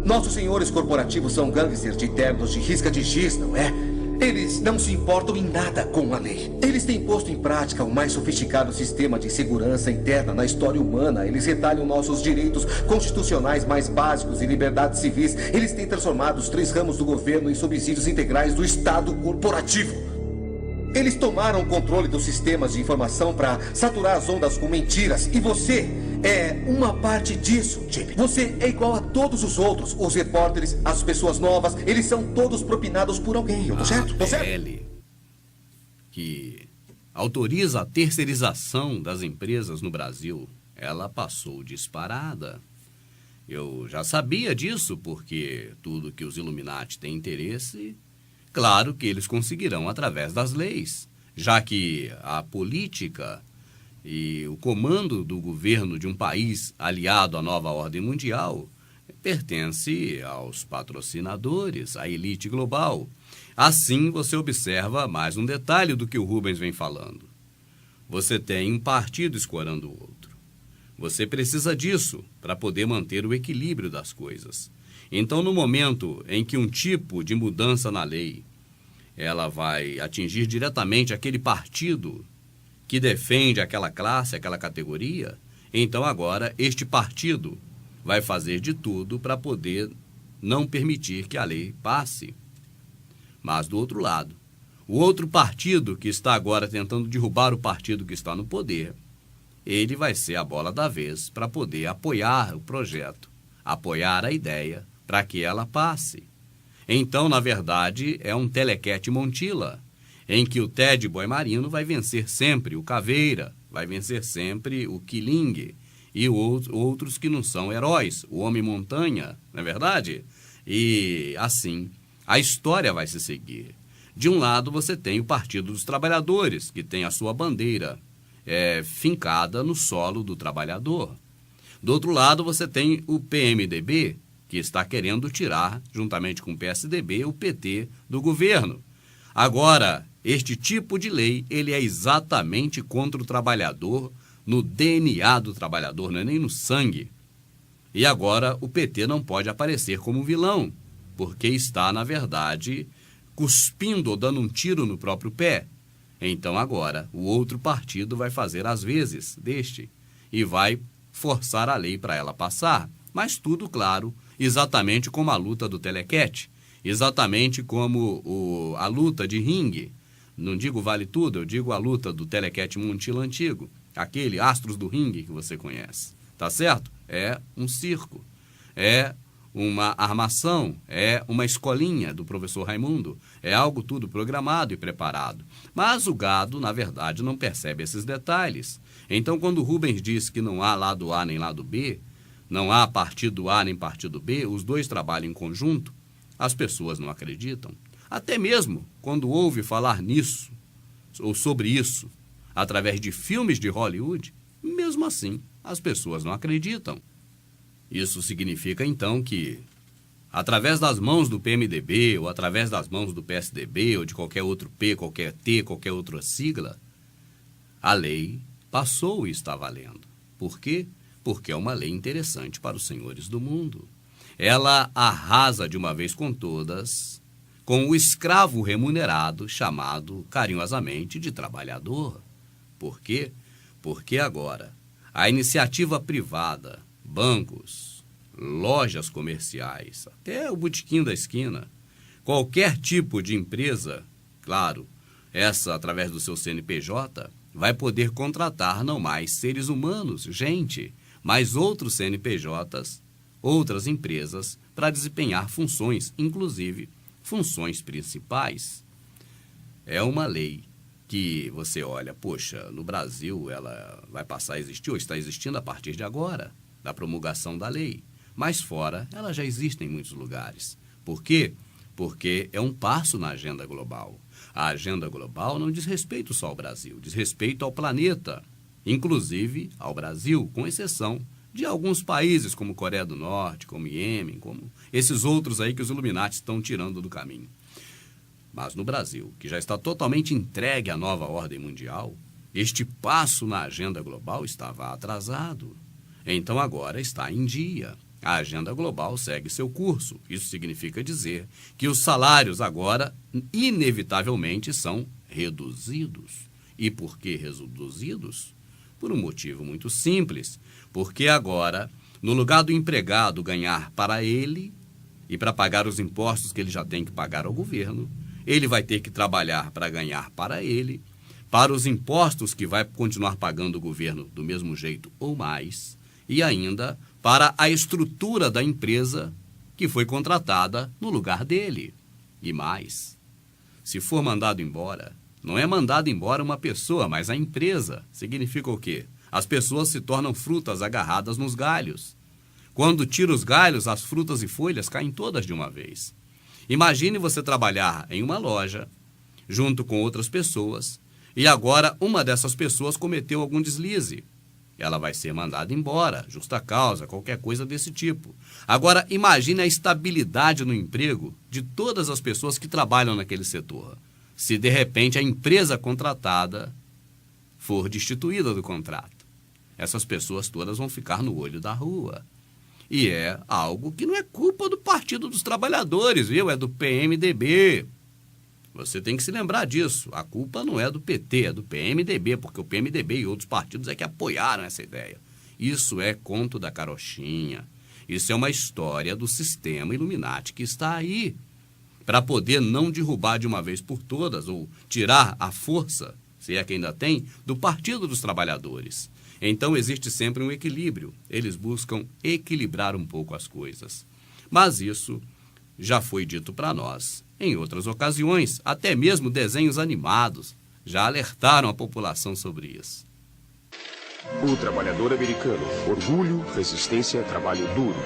Nossos senhores corporativos são gangsters de ternos de risca de giz, não é? Eles não se importam em nada com a lei. Eles têm posto em prática o mais sofisticado sistema de segurança interna na história humana. Eles retalham nossos direitos constitucionais mais básicos e liberdades civis. Eles têm transformado os 3 ramos do governo em subsídios integrais do Estado corporativo. Eles tomaram o controle dos sistemas de informação para saturar as ondas com mentiras. E você é uma parte disso, Jimmy. Você é igual a todos os outros. Os repórteres, as pessoas novas, eles são todos propinados por alguém. Eu tô certo? Tô certo? PL que autoriza a terceirização das empresas no Brasil, ela passou disparada. Eu já sabia disso, porque tudo que os Illuminati têm interesse, claro que eles conseguirão através das leis, já que a política e o comando do governo de um país aliado à nova ordem mundial pertence aos patrocinadores, à elite global. Assim, você observa mais um detalhe do que o Rubens vem falando. Você tem um partido escorando o outro. Você precisa disso para poder manter o equilíbrio das coisas. Então, no momento em que um tipo de mudança na lei ela vai atingir diretamente aquele partido que defende aquela classe, aquela categoria, então agora este partido vai fazer de tudo para poder não permitir que a lei passe. Mas, do outro lado, o outro partido que está agora tentando derrubar o partido que está no poder, ele vai ser a bola da vez para poder apoiar o projeto, apoiar a ideia para que ela passe. Então, na verdade, é um telequete Montilla, em que o Ted Boy Marino vai vencer sempre o Caveira, vai vencer sempre o Killing e outros que não são heróis, o Homem-Montanha, não é verdade? E, assim, a história vai se seguir. De um lado, você tem o Partido dos Trabalhadores, que tem a sua bandeira fincada no solo do trabalhador. Do outro lado, você tem o PMDB, que está querendo tirar, juntamente com o PSDB, o PT do governo. Agora, este tipo de lei, ele é exatamente contra o trabalhador, no DNA do trabalhador, não é nem no sangue. E agora o PT não pode aparecer como vilão, porque está, na verdade, cuspindo ou dando um tiro no próprio pé. Então agora o outro partido vai fazer as vezes deste e vai forçar a lei para ela passar. Mas tudo, claro, exatamente como a luta do telequete, exatamente como a luta de ringue. Não digo vale tudo, eu digo a luta do telequete Montilla antigo, aquele Astros do Ringue que você conhece, tá certo? É um circo, é uma armação, é uma escolinha do professor Raimundo, é algo tudo programado e preparado. Mas o gado, na verdade, não percebe esses detalhes. Então, quando o Rubens diz que não há lado A nem lado B, não há partido A nem partido B, os dois trabalham em conjunto, as pessoas não acreditam. Até mesmo quando ouve falar nisso, ou sobre isso, através de filmes de Hollywood, mesmo assim, as pessoas não acreditam. Isso significa, então, que, através das mãos do PMDB, ou através das mãos do PSDB, ou de qualquer outro P, qualquer T, qualquer outra sigla, a lei passou e está valendo. Por quê? Porque é uma lei interessante para os senhores do mundo. Ela arrasa de uma vez com todas com o escravo remunerado chamado carinhosamente de trabalhador. Por quê? Porque agora a iniciativa privada, bancos, lojas comerciais, até o botequim da esquina, qualquer tipo de empresa, claro, essa através do seu CNPJ, vai poder contratar não mais seres humanos, gente, mas outros CNPJs, outras empresas, para desempenhar funções, inclusive funções principais. É uma lei que você olha, poxa, no Brasil ela vai passar a existir, ou está existindo a partir de agora, da promulgação da lei. Mas fora, ela já existe em muitos lugares. Por quê? Porque é um passo na agenda global. A agenda global não diz respeito só ao Brasil, diz respeito ao planeta, inclusive ao Brasil, com exceção de alguns países como Coreia do Norte, como Iêmen, como esses outros aí que os Illuminati estão tirando do caminho. Mas no Brasil, que já está totalmente entregue à nova ordem mundial, este passo na agenda global estava atrasado. Então agora está em dia. A agenda global segue seu curso. Isso significa dizer que os salários agora, inevitavelmente, são reduzidos. E por que reduzidos? Por um motivo muito simples. Porque agora, no lugar do empregado ganhar para ele e para pagar os impostos que ele já tem que pagar ao governo, ele vai ter que trabalhar para ganhar para ele, para os impostos que vai continuar pagando o governo do mesmo jeito ou mais, e ainda para a estrutura da empresa que foi contratada no lugar dele. E mais, se for mandado embora, não é mandado embora uma pessoa, mas a empresa. Significa o quê? As pessoas se tornam frutas agarradas nos galhos. Quando tira os galhos, as frutas e folhas caem todas de uma vez. Imagine você trabalhar em uma loja, junto com outras pessoas, e agora uma dessas pessoas cometeu algum deslize. Ela vai ser mandada embora, justa causa, qualquer coisa desse tipo. Agora, imagine a estabilidade no emprego de todas as pessoas que trabalham naquele setor. Se, de repente, a empresa contratada for destituída do contrato. Essas pessoas todas vão ficar no olho da rua. E é algo que não é culpa do Partido dos Trabalhadores, viu? É do PMDB. Você tem que se lembrar disso. A culpa não é do PT, é do PMDB, porque o PMDB e outros partidos é que apoiaram essa ideia. Isso é conto da carochinha. Isso é uma história do sistema Illuminati que está aí, para poder não derrubar de uma vez por todas, ou tirar a força, se é que ainda tem, do Partido dos Trabalhadores. Então existe sempre um equilíbrio. Eles buscam equilibrar um pouco as coisas. Mas isso já foi dito para nós em outras ocasiões. Até mesmo desenhos animados já alertaram a população sobre isso. O trabalhador americano. Orgulho, resistência, trabalho duro.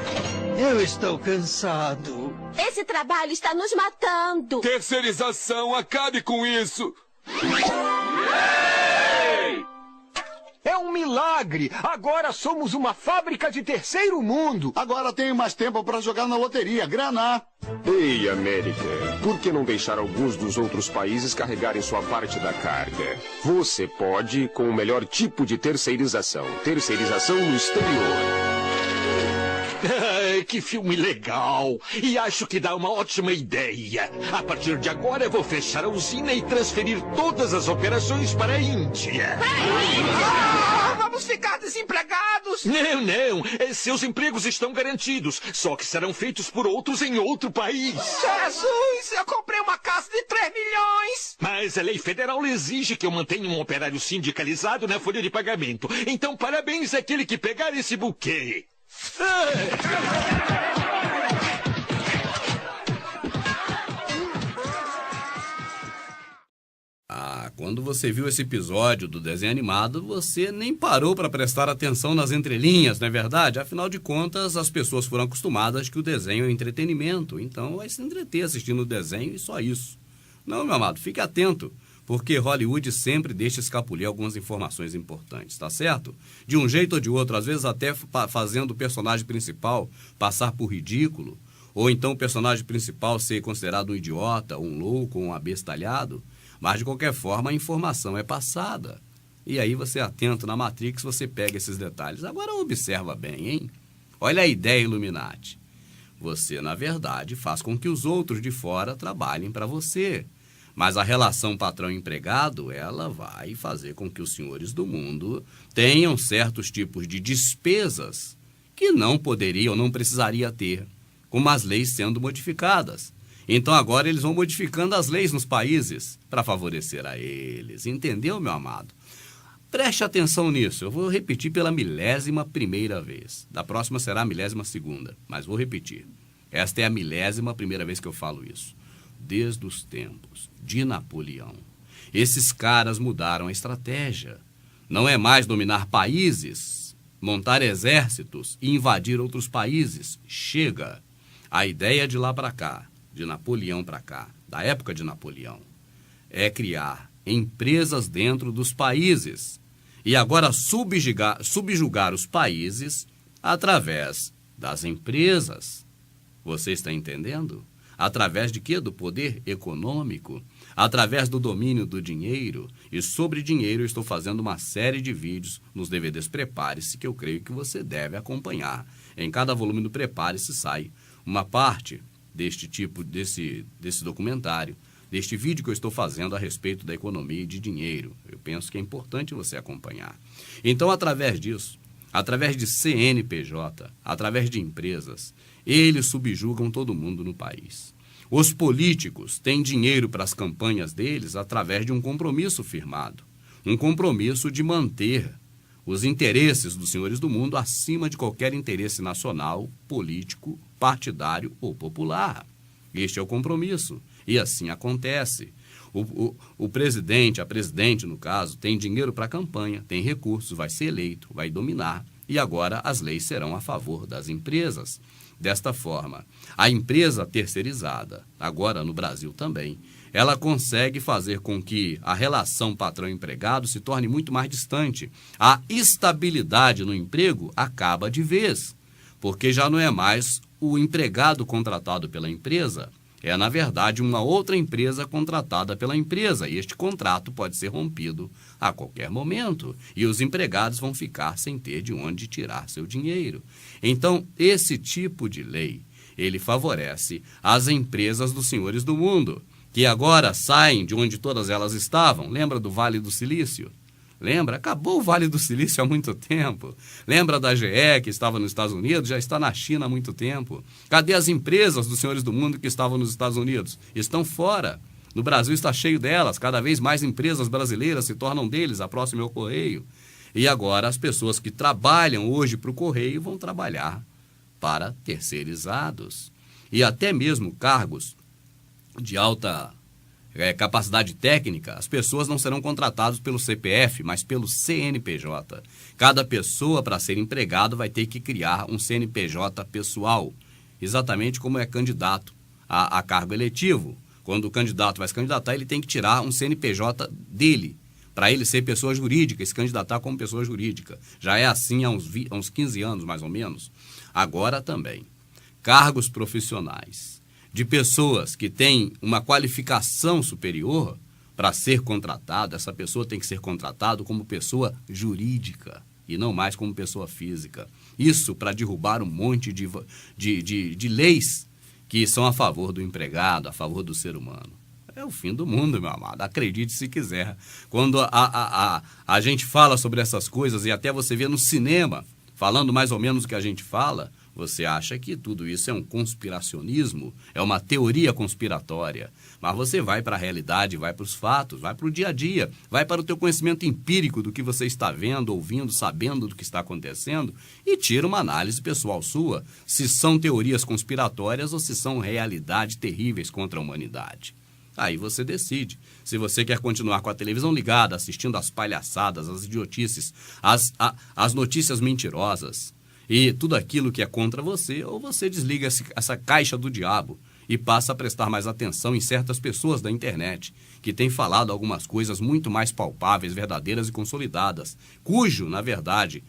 Eu estou cansado. Esse trabalho está nos matando. Terceirização, acabe com isso. É um milagre! Agora somos uma fábrica de terceiro mundo. Agora tenho mais tempo para jogar na loteria, grana. Ei, América, por que não deixar alguns dos outros países carregarem sua parte da carga? Você pode com o melhor tipo de terceirização. Terceirização no exterior. Que filme legal! E acho que dá uma ótima ideia. A partir de agora eu vou fechar a usina e transferir todas as operações para a Índia. Vamos ficar desempregados! Não. Seus empregos estão garantidos. Só que serão feitos por outros em outro país. Jesus, eu comprei uma casa de 3 milhões! Mas a lei federal exige que eu mantenha um operário sindicalizado na folha de pagamento. Então parabéns àquele que pegar esse buquê. Quando você viu esse episódio do desenho animado, você nem parou para prestar atenção nas entrelinhas, não é verdade? Afinal de contas, as pessoas foram acostumadas que o desenho é entretenimento, então vai se entreter assistindo o desenho e só isso. Não, meu amado, fique atento, porque Hollywood sempre deixa escapulir algumas informações importantes, tá certo? De um jeito ou de outro, às vezes até fazendo o personagem principal passar por ridículo, ou então o personagem principal ser considerado um idiota, um louco, um abestalhado, mas de qualquer forma a informação é passada. E aí você, atento na Matrix, você pega esses detalhes. Agora observa bem, hein? Olha a ideia Illuminati. Você, na verdade, faz com que os outros de fora trabalhem para você. Mas a relação patrão-empregado, ela vai fazer com que os senhores do mundo tenham certos tipos de despesas que não poderiam, não precisaria ter, como as leis sendo modificadas. Então agora eles vão modificando as leis nos países para favorecer a eles. Entendeu, meu amado? Preste atenção nisso. Eu vou repetir pela 11ª vez. Da próxima será a 12ª, mas vou repetir. Esta é a 11ª vez que eu falo isso. Desde os tempos de Napoleão, esses caras mudaram a estratégia. Não é mais dominar países, montar exércitos e invadir outros países. Chega. A ideia de lá para cá, de Napoleão para cá, da época de Napoleão, é criar empresas dentro dos países e agora subjugar os países através das empresas. Você está entendendo? Através de quê? Do poder econômico, através do domínio do dinheiro. E sobre dinheiro eu estou fazendo uma série de vídeos nos DVDs. Prepare-se que eu creio que você deve acompanhar. Em cada volume do Prepare-se sai uma parte desse documentário, deste vídeo que eu estou fazendo a respeito da economia e de dinheiro. Eu penso que é importante você acompanhar. Então, através disso, através de CNPJ, através de empresas, eles subjugam todo mundo no país. Os políticos têm dinheiro para as campanhas deles através de um compromisso firmado. Um compromisso de manter os interesses dos senhores do mundo acima de qualquer interesse nacional, político, partidário ou popular. Este é o compromisso. E assim acontece. O presidente, a presidente, no caso, tem dinheiro para a campanha, tem recursos, vai ser eleito, vai dominar. E agora as leis serão a favor das empresas. Desta forma, a empresa terceirizada, agora no Brasil também, ela consegue fazer com que a relação patrão-empregado se torne muito mais distante. A estabilidade no emprego acaba de vez, porque já não é mais o empregado contratado pela empresa, é, na verdade, uma outra empresa contratada pela empresa, e este contrato pode ser rompido a qualquer momento, e os empregados vão ficar sem ter de onde tirar seu dinheiro. Então, esse tipo de lei, ele favorece as empresas dos senhores do mundo, que agora saem de onde todas elas estavam. Lembra do Vale do Silício? Lembra? Acabou o Vale do Silício há muito tempo. Lembra da GE, que estava nos Estados Unidos? Já está na China há muito tempo. Cadê as empresas dos senhores do mundo que estavam nos Estados Unidos? Estão fora. No Brasil está cheio delas. Cada vez mais empresas brasileiras se tornam deles. A próxima é o Correio. E agora as pessoas que trabalham hoje para o Correio vão trabalhar para terceirizados. E até mesmo cargos de alta capacidade técnica, as pessoas não serão contratadas pelo CPF, mas pelo CNPJ. Cada pessoa, para ser empregado, vai ter que criar um CNPJ pessoal, exatamente como é candidato a cargo eletivo. Quando o candidato vai se candidatar, ele tem que tirar um CNPJ dele, para ele ser pessoa jurídica e se candidatar como pessoa jurídica. Já é assim há uns 15 anos, mais ou menos. Agora também, cargos profissionais de pessoas que têm uma qualificação superior para ser contratado, essa pessoa tem que ser contratada como pessoa jurídica e não mais como pessoa física. Isso para derrubar um monte de leis que são a favor do empregado, a favor do ser humano. É o fim do mundo, meu amado. Acredite se quiser. Quando a gente fala sobre essas coisas, e até você vê no cinema, falando mais ou menos o que a gente fala, você acha que tudo isso é um conspiracionismo, é uma teoria conspiratória. Mas você vai para a realidade, vai para os fatos, vai para o dia a dia, vai para o teu conhecimento empírico do que você está vendo, ouvindo, sabendo do que está acontecendo e tira uma análise pessoal sua, se são teorias conspiratórias ou se são realidades terríveis contra a humanidade. Aí você decide. Se você quer continuar com a televisão ligada, assistindo às palhaçadas, às idiotices, às notícias mentirosas e tudo aquilo que é contra você, ou você desliga essa caixa do diabo e passa a prestar mais atenção em certas pessoas da internet que têm falado algumas coisas muito mais palpáveis, verdadeiras e consolidadas, cujo, na verdade,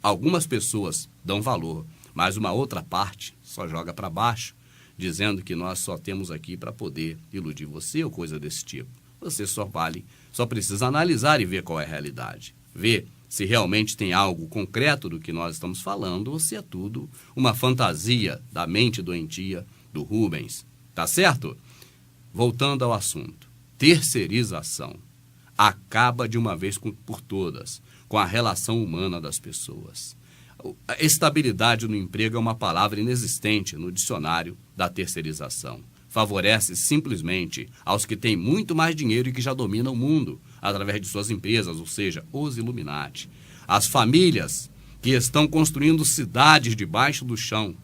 algumas pessoas dão valor, mas uma outra parte só joga para baixo, dizendo que nós só temos aqui para poder iludir você ou coisa desse tipo. Você só precisa analisar e ver qual é a realidade. Ver se realmente tem algo concreto do que nós estamos falando ou se é tudo uma fantasia da mente doentia do Rubens. Tá certo? Voltando ao assunto. Terceirização acaba de uma vez por todas com a relação humana das pessoas. A estabilidade no emprego é uma palavra inexistente no dicionário da terceirização. Favorece simplesmente aos que têm muito mais dinheiro e que já dominam o mundo através de suas empresas, ou seja, os Illuminati. As famílias que estão construindo cidades debaixo do chão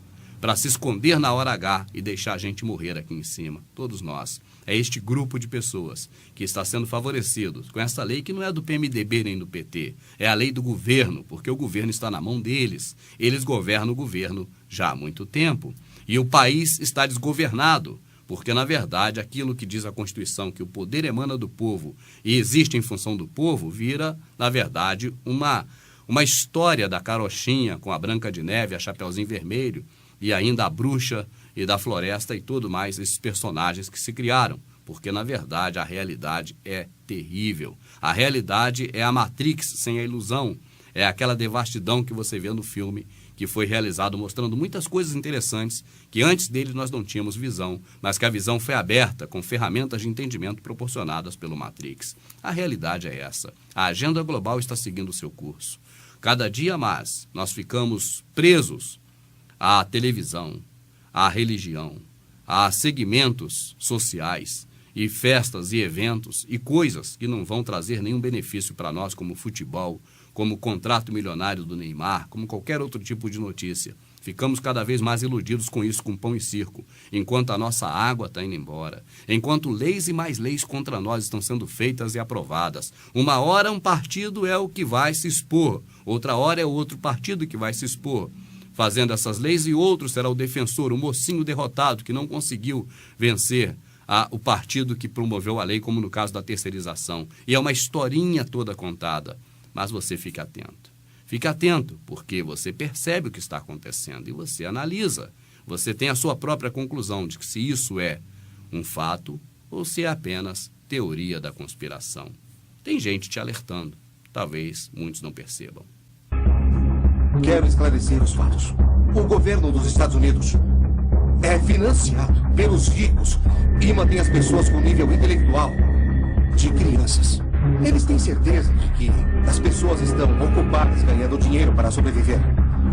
para se esconder na hora H e deixar a gente morrer aqui em cima, todos nós. É este grupo de pessoas que está sendo favorecido com essa lei que não é do PMDB nem do PT, é a lei do governo, porque o governo está na mão deles. Eles governam o governo já há muito tempo e o país está desgovernado, porque, na verdade, aquilo que diz a Constituição, que o poder emana do povo e existe em função do povo, vira, na verdade, uma história da carochinha com a Branca de Neve, a Chapeuzinho Vermelho, e ainda a Bruxa e da Floresta e tudo mais, esses personagens que se criaram. Porque, na verdade, a realidade é terrível. A realidade é a Matrix sem a ilusão. É aquela devastidão que você vê no filme que foi realizado mostrando muitas coisas interessantes que antes dele nós não tínhamos visão, mas que a visão foi aberta com ferramentas de entendimento proporcionadas pelo Matrix. A realidade é essa. A agenda global está seguindo o seu curso. Cada dia mais nós ficamos presos à televisão, à religião, a segmentos sociais e festas e eventos e coisas que não vão trazer nenhum benefício para nós, como futebol, como o contrato milionário do Neymar, como qualquer outro tipo de notícia. Ficamos cada vez mais iludidos com isso, com pão e circo, enquanto a nossa água está indo embora, enquanto leis e mais leis contra nós estão sendo feitas e aprovadas. Uma hora um partido é o que vai se expor, outra hora é outro partido que vai se expor, fazendo essas leis, e outro será o defensor, o mocinho derrotado que não conseguiu vencer o partido que promoveu a lei, como no caso da terceirização. E é uma historinha toda contada. Mas você fica atento. Fique atento, porque você percebe o que está acontecendo e você analisa. Você tem a sua própria conclusão de que se isso é um fato ou se é apenas teoria da conspiração. Tem gente te alertando. Talvez muitos não percebam. Quero esclarecer os fatos. O governo dos Estados Unidos é financiado pelos ricos e mantém as pessoas com nível intelectual de crianças. Eles têm certeza de que as pessoas estão ocupadas ganhando dinheiro para sobreviver.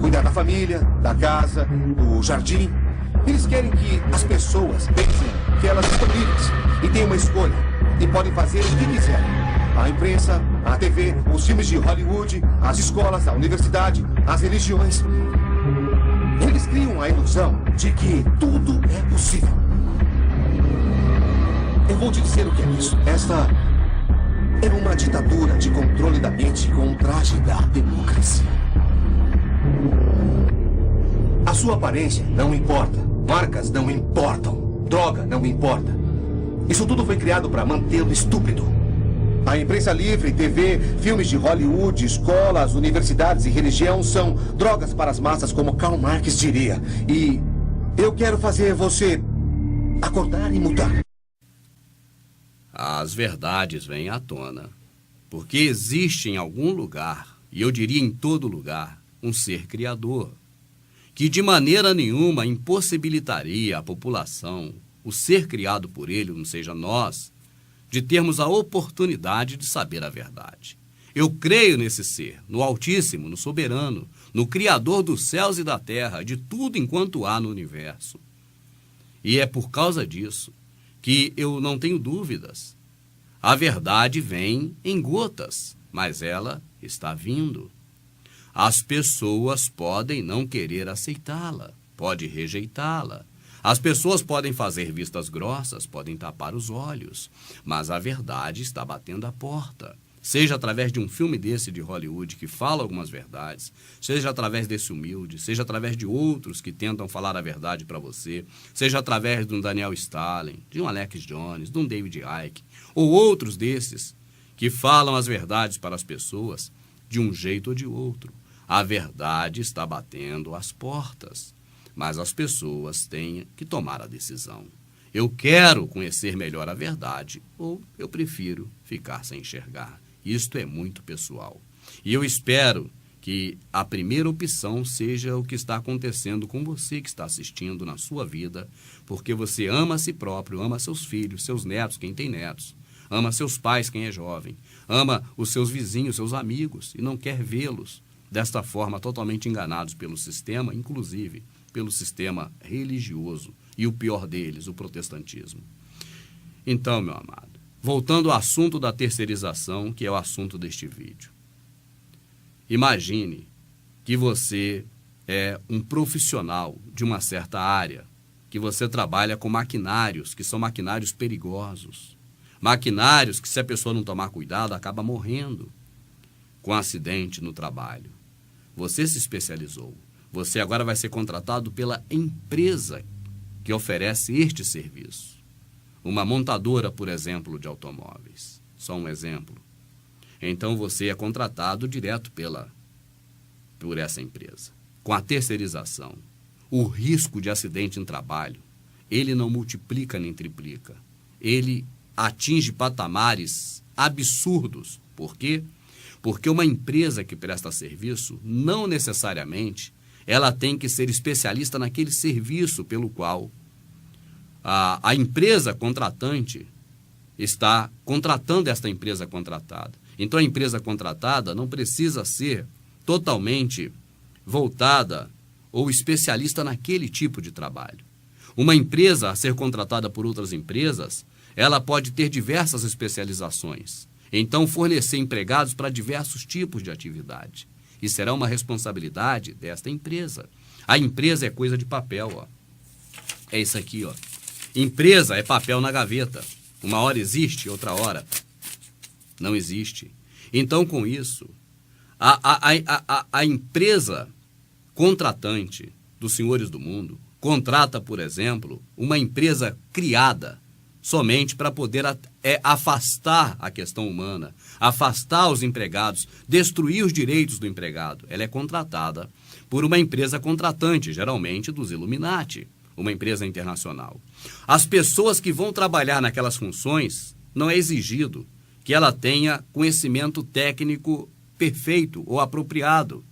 Cuidar da família, da casa, do jardim. Eles querem que as pessoas pensem que elas estão livres e têm uma escolha e podem fazer o que quiserem. A imprensa, a TV, os filmes de Hollywood, as escolas, a universidade, as religiões. Eles criam a ilusão de que tudo é possível. Eu vou te dizer o que é isso. Esta é uma ditadura de controle da mente com um traje da democracia. A sua aparência não importa. Marcas não importam. Droga não importa. Isso tudo foi criado para mantê-lo estúpido. A imprensa livre, TV, filmes de Hollywood, escolas, universidades e religião são drogas para as massas, como Karl Marx diria. E eu quero fazer você acordar e mudar. As verdades vêm à tona, porque existe em algum lugar, e eu diria em todo lugar, um ser criador, que de maneira nenhuma impossibilitaria a população, o ser criado por ele, não seja nós, de termos a oportunidade de saber a verdade. Eu creio nesse ser, no Altíssimo, no Soberano, no Criador dos céus e da terra, de tudo enquanto há no universo. E é por causa disso que eu não tenho dúvidas. A verdade vem em gotas, mas ela está vindo. As pessoas podem não querer aceitá-la, pode rejeitá-la. As pessoas podem fazer vistas grossas, podem tapar os olhos, mas a verdade está batendo a porta. Seja através de um filme desse de Hollywood que fala algumas verdades, seja através desse humilde, seja através de outros que tentam falar a verdade para você, seja através de um Daniel Stalin, de um Alex Jones, de um David Icke, ou outros desses que falam as verdades para as pessoas de um jeito ou de outro. A verdade está batendo às portas, mas as pessoas têm que tomar a decisão. Eu quero conhecer melhor a verdade ou eu prefiro ficar sem enxergar. Isto é muito pessoal. E eu espero que a primeira opção seja o que está acontecendo com você que está assistindo na sua vida, porque você ama a si próprio, ama seus filhos, seus netos, quem tem netos, ama seus pais, quem é jovem, ama os seus vizinhos, seus amigos, e não quer vê-los desta forma totalmente enganados pelo sistema, inclusive pelo sistema religioso, e o pior deles, o protestantismo. Então, meu amado, voltando ao assunto da terceirização, que é o assunto deste vídeo. Imagine que você é um profissional de uma certa área, que você trabalha com maquinários, que são maquinários perigosos. Maquinários que, se a pessoa não tomar cuidado, acaba morrendo com acidente no trabalho. Você se especializou. Você agora vai ser contratado pela empresa que oferece este serviço. Uma montadora, por exemplo, de automóveis. Só um exemplo. Então você é contratado direto por essa empresa. Com a terceirização, o risco de acidente em trabalho, ele não multiplica nem triplica. Ele atinge patamares absurdos. Por quê? Porque uma empresa que presta serviço não necessariamente ela tem que ser especialista naquele serviço pelo qual a empresa contratante está contratando esta empresa contratada. Então, a empresa contratada não precisa ser totalmente voltada ou especialista naquele tipo de trabalho. Uma empresa a ser contratada por outras empresas, ela pode ter diversas especializações. Então, fornecer empregados para diversos tipos de atividade. E será uma responsabilidade desta empresa. A empresa é coisa de papel, ó. É isso aqui, ó. Empresa é papel na gaveta. Uma hora existe, outra hora não existe. Então, com isso, a empresa contratante dos senhores do mundo contrata, por exemplo, uma empresa criada somente para poder afastar a questão humana, afastar os empregados, destruir os direitos do empregado. Ela é contratada por uma empresa contratante, geralmente dos Illuminati, uma empresa internacional. As pessoas que vão trabalhar naquelas funções, não é exigido que ela tenha conhecimento técnico perfeito ou apropriado.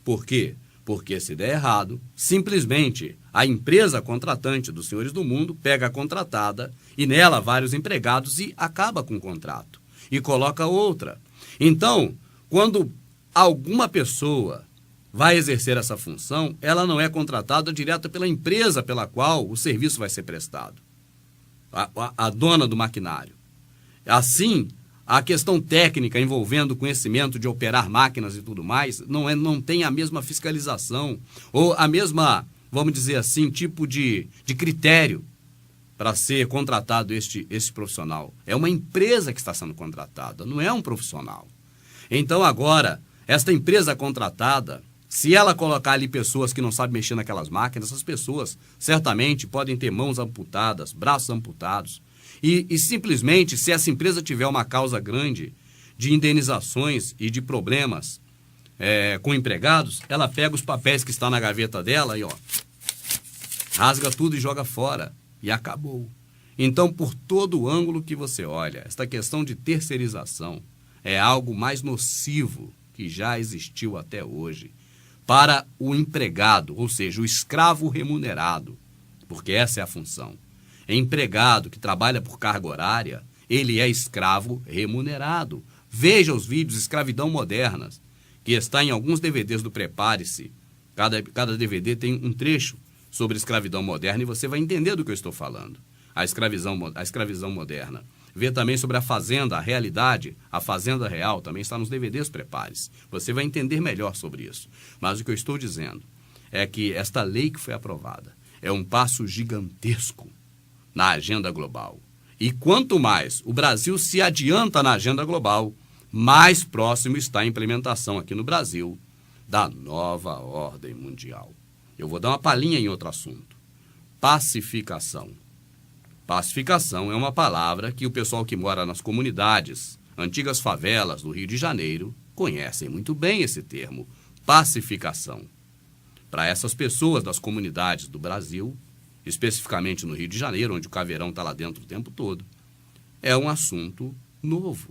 Por quê? Porque se der errado, simplesmente a empresa contratante dos senhores do mundo pega a contratada e nela vários empregados e acaba com o contrato e coloca outra. Então, quando alguma pessoa vai exercer essa função, ela não é contratada direto pela empresa pela qual o serviço vai ser prestado, a dona do maquinário. Assim, a questão técnica envolvendo o conhecimento de operar máquinas e tudo mais não tem a mesma fiscalização ou a mesma, vamos dizer assim, tipo de critério para ser contratado este profissional. É uma empresa que está sendo contratada, não é um profissional. Então agora, esta empresa contratada, se ela colocar ali pessoas que não sabem mexer naquelas máquinas, essas pessoas certamente podem ter mãos amputadas, braços amputados. E simplesmente, se essa empresa tiver uma causa grande de indenizações e de problemas com empregados, ela pega os papéis que estão na gaveta dela e, ó, rasga tudo e joga fora. E acabou. Então, por todo o ângulo que você olha, esta questão de terceirização é algo mais nocivo que já existiu até hoje para o empregado, ou seja, o escravo remunerado, porque essa é a função. Empregado que trabalha por carga horária, ele é escravo remunerado. Veja os vídeos Escravidão Modernas, que está em alguns DVDs do Prepare-se. Cada DVD tem um trecho sobre escravidão moderna e você vai entender do que eu estou falando. A escravidão moderna. Vê também sobre a fazenda, a realidade, a fazenda real, também está nos DVDs Prepare-se. Você vai entender melhor sobre isso. Mas o que eu estou dizendo é que esta lei que foi aprovada é um passo gigantesco na agenda global. E quanto mais o Brasil se adianta na agenda global, mais próximo está a implementação aqui no Brasil da nova ordem mundial. Eu vou dar uma palhinha em outro assunto. Pacificação. Pacificação é uma palavra que o pessoal que mora nas comunidades, antigas favelas do Rio de Janeiro, conhecem muito bem esse termo, pacificação. Para essas pessoas das comunidades do Brasil, especificamente no Rio de Janeiro, onde o caveirão está lá dentro o tempo todo, é um assunto novo.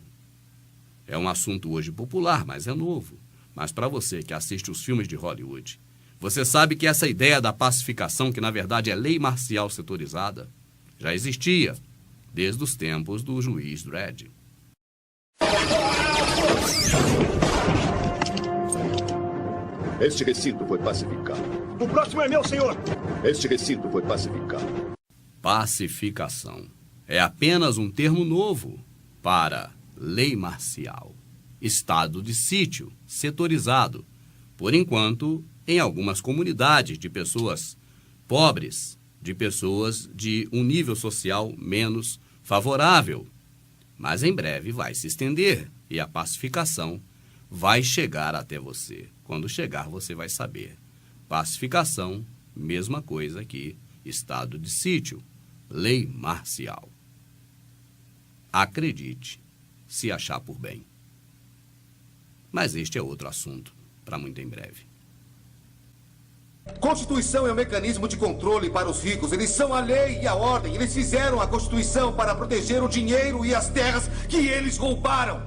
É um assunto hoje popular, mas é novo. Mas para você que assiste os filmes de Hollywood, você sabe que essa ideia da pacificação, que na verdade é lei marcial setorizada, já existia desde os tempos do juiz Dredd. Este recinto foi pacificado. O próximo é meu, senhor. Este recinto foi pacificado. Pacificação é apenas um termo novo para lei marcial, estado de sítio, setorizado, por enquanto, em algumas comunidades de pessoas pobres, de pessoas de um nível social menos favorável. Mas em breve vai se estender e a pacificação vai chegar até você. Quando chegar, você vai saber. Pacificação, mesma coisa que estado de sítio, lei marcial. Acredite, se achar por bem. Mas este é outro assunto, para muito em breve. Constituição é um mecanismo de controle para os ricos. Eles são a lei e a ordem. Eles fizeram a Constituição para proteger o dinheiro e as terras que eles roubaram.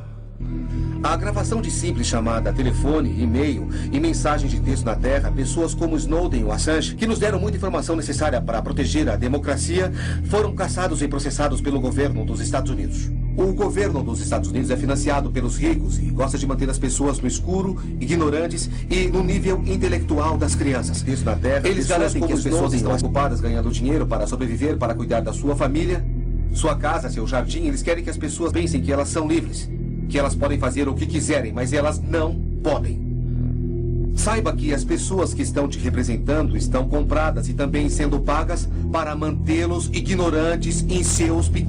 A gravação de simples chamada, telefone, e-mail e mensagem de texto na Terra, pessoas como Snowden ou Assange, que nos deram muita informação necessária para proteger a democracia, foram caçados e processados pelo governo dos Estados Unidos. O governo dos Estados Unidos é financiado pelos ricos e gosta de manter as pessoas no escuro, ignorantes e no nível intelectual das crianças. Isso na Terra, eles garantem que as pessoas estão ocupadas ganhando dinheiro para sobreviver, para cuidar da sua família, sua casa, seu jardim. Eles querem que as pessoas pensem que elas são livres, que elas podem fazer o que quiserem, mas elas não podem. Saiba que as pessoas que estão te representando estão compradas e também sendo pagas para mantê-los ignorantes em seus pequenos